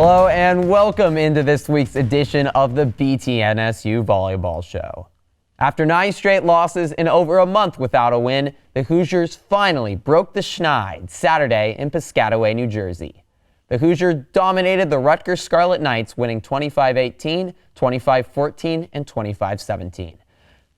Hello and welcome into this week's edition of the BTN SU Volleyball Show. After 9 straight losses and over a month without a win, the Hoosiers finally broke the schneid Saturday in Piscataway, New Jersey. The Hoosiers dominated the Rutgers Scarlet Knights, winning 25-18, 25-14, and 25-17.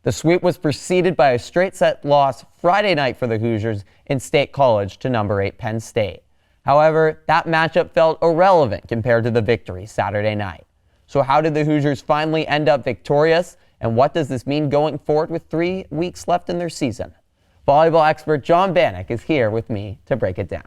The sweep was preceded by a straight-set loss Friday night for the Hoosiers in State College to number 8 Penn State. However, that matchup felt irrelevant compared to the victory Saturday night. So how did the Hoosiers finally end up victorious, and what does this mean going forward with 3 weeks left in their season? Volleyball expert John Bannec is here with me to break it down.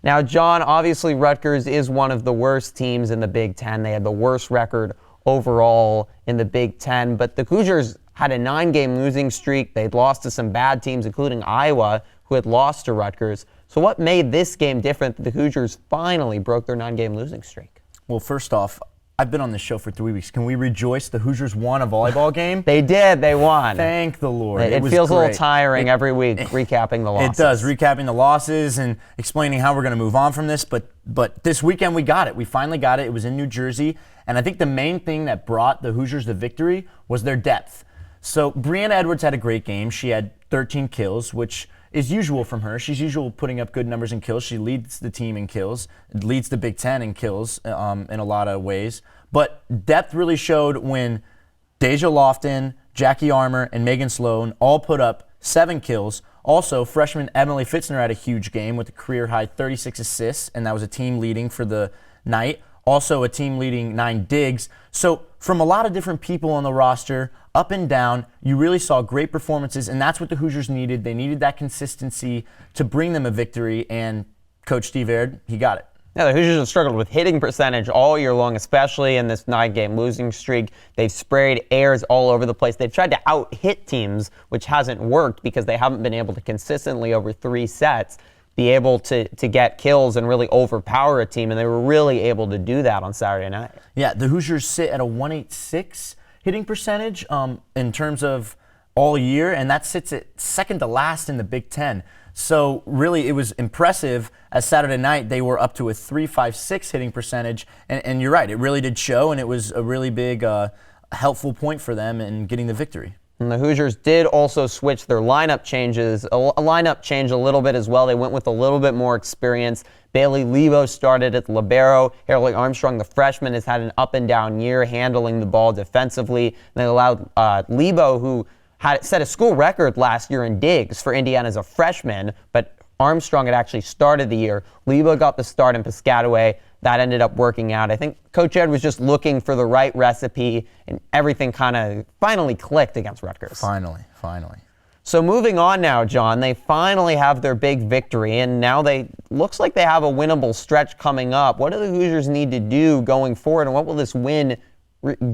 Now, John, obviously Rutgers is one of the worst teams in the Big Ten. They had the worst record overall in the Big Ten, but the Hoosiers had a 9-game losing streak. They'd lost to some bad teams, including Iowa, who had lost to Rutgers. So what made this game different that the Hoosiers finally broke their 9-game losing streak? Well, first off, I've been on this show for 3 weeks. Can we rejoice the Hoosiers won a volleyball game? They did. They won. Thank the Lord. It feels a little tiring every week recapping the losses. It does, recapping the losses and explaining how we're going to move on from this. But this weekend we got it. We finally got it. It was in New Jersey. And I think the main thing that brought the Hoosiers the victory was their depth. So Brianna Edwards had a great game. She had 13 kills, which is usual from her. She's usual putting up good numbers in kills. She leads the team in kills, leads the Big Ten in kills in a lot of ways. But depth really showed when Deja Lofton, Jackie Armour, and Megan Sloan all put up 7 kills. Also, freshman Emily Fitzner had a huge game with a career-high 36 assists, and that was a team leading for the night. Also, a team leading 9 digs. So from a lot of different people on the roster, up and down, you really saw great performances, and that's what the Hoosiers needed. They needed that consistency to bring them a victory, and Coach Steve Aird, he got it. Yeah, the Hoosiers have struggled with hitting percentage all year long, especially in this 9-game losing streak. They've sprayed airs all over the place. They've tried to out-hit teams, which hasn't worked because they haven't been able to consistently over 3 sets be able to get kills and really overpower a team, and they were really able to do that on Saturday night. Yeah, the Hoosiers sit at a 186 hitting percentage in terms of all year, and that sits at second to last in the Big Ten. So really it was impressive as Saturday night they were up to a 356 hitting percentage, and you're right, it really did show, and it was a really big helpful point for them in getting the victory. And the Hoosiers did also switch their lineup changes, a lineup change a little bit as well. They went with a little bit more experience. Bailey Lebo started at libero. Harley Armstrong, the freshman, has had an up-and-down year handling the ball defensively. And they allowed Lebo, who had set a school record last year in digs for Indiana as a freshman, but Armstrong had actually started the year. Lebo got the start in Piscataway. That ended up working out. I think Coach Ed was just looking for the right recipe, and everything kind of finally clicked against Rutgers. Finally. So moving on now, John, they finally have their big victory, and now looks like they have a winnable stretch coming up. What do the Hoosiers need to do going forward, and what will this win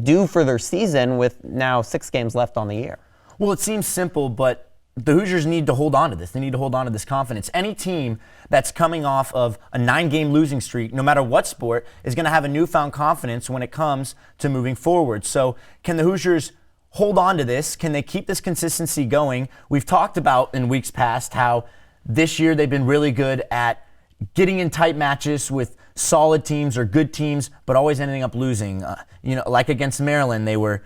do for their season with now 6 games left on the year? Well, it seems simple, but the Hoosiers need to hold on to this. They need to hold on to this confidence. Any team that's coming off of a 9-game losing streak, no matter what sport, is going to have a newfound confidence when it comes to moving forward. So can the Hoosiers hold on to this? Can they keep this consistency going? We've talked about in weeks past how this year they've been really good at getting in tight matches with solid teams or good teams, but always ending up losing. Like against Maryland, they were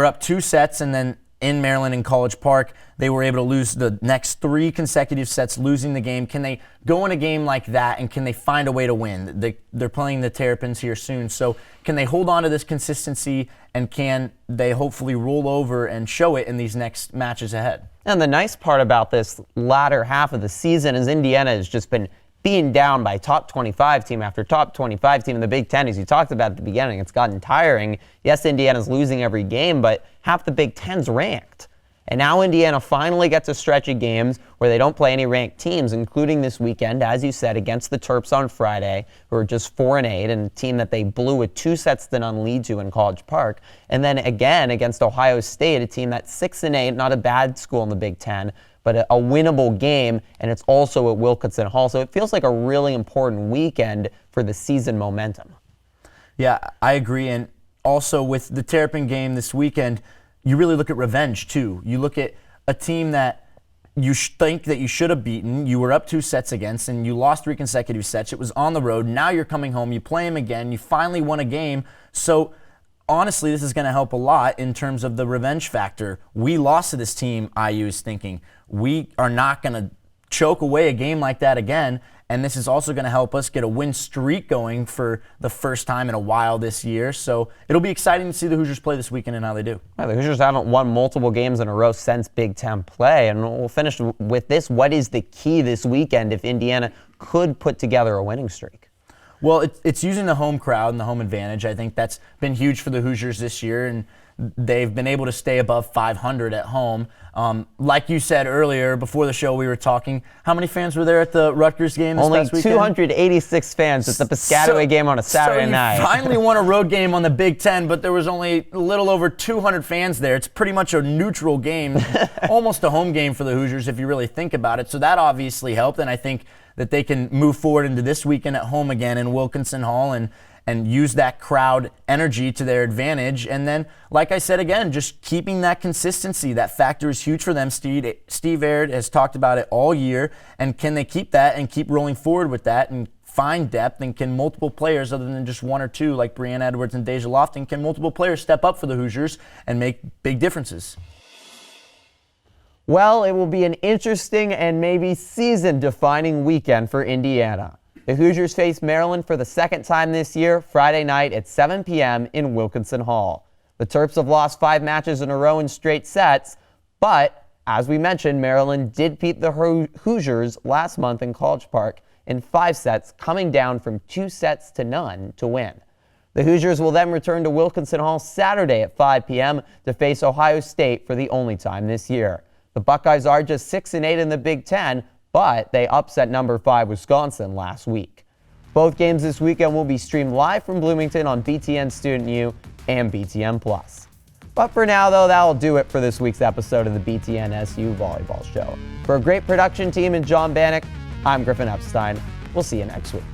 up 2 sets, and then in Maryland in College Park, they were able to lose the next 3 consecutive sets, losing the game. Can they go in a game like that, and can they find a way to win? They're playing the Terrapins here soon, so can they hold on to this consistency, and can they hopefully roll over and show it in these next matches ahead? And the nice part about this latter half of the season is Indiana has just been being down by top 25 team after top 25 team in the Big Ten. As you talked about at the beginning, it's gotten tiring. Yes, Indiana's losing every game, but half the Big Ten's ranked. And now Indiana finally gets a stretch of games where they don't play any ranked teams, including this weekend, as you said, against the Terps on Friday, who are just 4-8, and a team that they blew a 2-0 lead to in College Park. And then again against Ohio State, a team that's 6-8, not a bad school in the Big Ten, but a winnable game, and it's also at Wilkinson Hall. So it feels like a really important weekend for the season momentum. Yeah, I agree. And also with the Terrapin game this weekend, you really look at revenge too. You look at a team that you think that you should have beaten. You were up 2 sets against, and you lost 3 consecutive sets. It was on the road. Now you're coming home. You play them again. You finally won a game. So honestly, this is going to help a lot in terms of the revenge factor. We lost to this team, IU is thinking. We are not going to choke away a game like that again. And this is also going to help us get a win streak going for the first time in a while this year. So it'll be exciting to see the Hoosiers play this weekend and how they do. The Hoosiers haven't won multiple games in a row since Big Ten play. And we'll finish with this. What is the key this weekend if Indiana could put together a winning streak? Well, it's using the home crowd and the home advantage. I think that's been huge for the Hoosiers this year, and they've been able to stay above 500 at home. Like you said earlier, before the show we were talking, how many fans were there at the Rutgers game this past weekend? Only 286 fans at the Piscataway game on a Saturday night. Finally won a road game on the Big Ten, but there was only a little over 200 fans there. It's pretty much a neutral game, almost a home game for the Hoosiers if you really think about it. So that obviously helped, and I think that they can move forward into this weekend at home again in Wilkinson Hall and use that crowd energy to their advantage. And then, like I said again, just keeping that consistency. That factor is huge for them. Steve Aird has talked about it all year. And can they keep that and keep rolling forward with that and find depth? And can multiple players, other than just 1 or 2, like Brianna Edwards and Deja Lofton, can multiple players step up for the Hoosiers and make big differences? Well, it will be an interesting and maybe season-defining weekend for Indiana. The Hoosiers face Maryland for the second time this year, Friday night at 7 p.m. in Wilkinson Hall. The Terps have lost 5 matches in a row in straight sets, but as we mentioned, Maryland did beat the Hoosiers last month in College Park in 5 sets, coming down from 2 sets to none to win. The Hoosiers will then return to Wilkinson Hall Saturday at 5 p.m. to face Ohio State for the only time this year. The Buckeyes are just 6-8 in the Big Ten, but they upset number 5 Wisconsin last week. Both games this weekend will be streamed live from Bloomington on BTN Student U and BTN Plus. But for now, though, that'll do it for this week's episode of the BTN SU Volleyball Show. For a great production team and John Bannec, I'm Griffin Epstein. We'll see you next week.